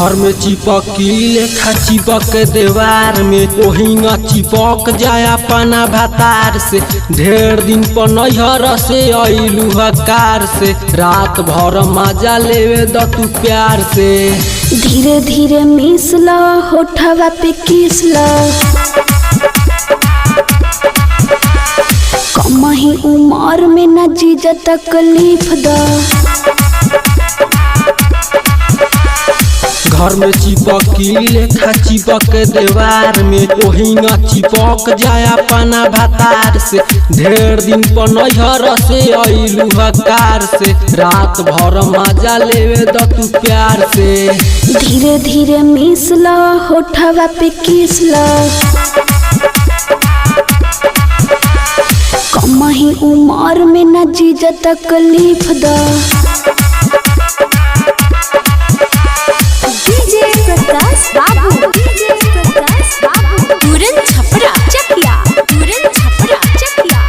घर में चिपकी लेखा चिपक दीवार में ओहिंगा चिपक जाए अपना भातार से। ढेर दिन पर नैहर से अइलू हकार से रात भर मजा लेवे द तू प्यार से। धीरे धीरे मिसला होठवा पे किसला कमही उमर में न जीजा तकलीफ दा। घर में चिपकी लेखा चिपक दीवार में ओहिंगा चिपक जाए अपना भातार से। ढेर दिन पर नैहर से अइलू हकार से रात भर मजा लेवे द तू प्यार से। धीरे धीरे मिसला होठवा पे किसला कमही उमर में न जीजा तकलीफ दा। प्रकाश बाबू पूरन छपरा चकिया पूरन छपरा चकिया।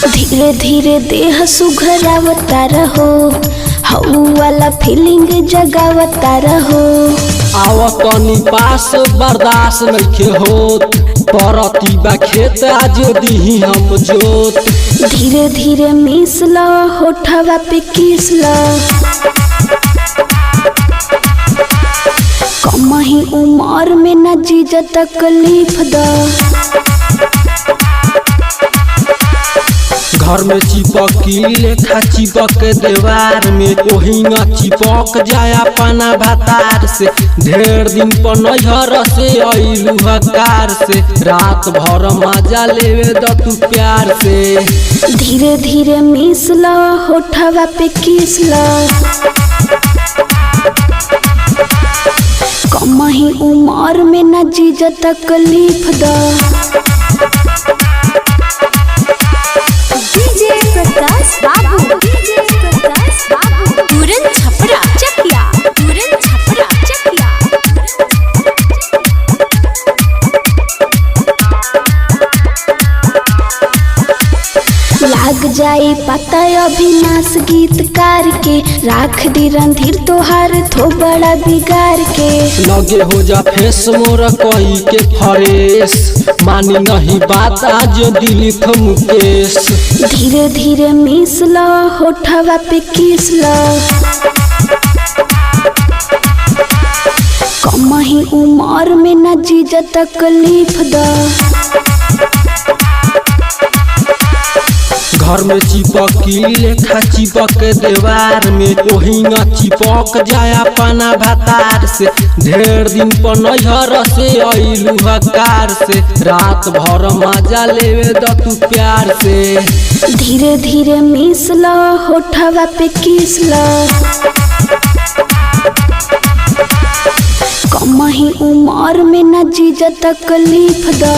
धीरे धीरे देह सुघरावता रहो हऊ वाला फीलिंग जगावता रहो। आवतनी पास बर्दाश्त नइखे होत परती बा खेत आज दीही हम जोत। धीरे धीरे मिसला होठवा पे किसला कमही उमर में न जीजा तकलीफ दा। घर में चिपकी लेखा चिपक दीवार में ओहिंगा चिपक जाए अपना भातार से। ढेर दिन पर नैहर से अइलू हकार से रात भर मजा लेवे द तू प्यार से। धीरे धीरे मिसला होठवा पे किसला कमही उमर में न जीजा तकलीफ दा। प्रकाश बाबू पूरन छपरा चकिया पूरन छपरा चकिया। लाग जाई पता अभिनाश गीतकार के राख दी रणधीर तोहार थो बड़ा बिगाड़ के। लगे हो जा फेस मोर कही के फरेश मानी नहीं बात आज दिलीप मुकेश। धीरे धीरे मिसला होठवा पे किसला कमही उमर में न जीजा तकलीफ दा। घर में चिपकी लेखा चिपक दीवार में ओहिंगा चिपक जाए अपना भातार से। ढेर दिन पर नैहर से अइलू हकार से रात भर मजा लेवे द तू प्यार से। धीरे धीरे मिसला होठवा पे किसला कमही उमर में न जीजा तकलीफ दा।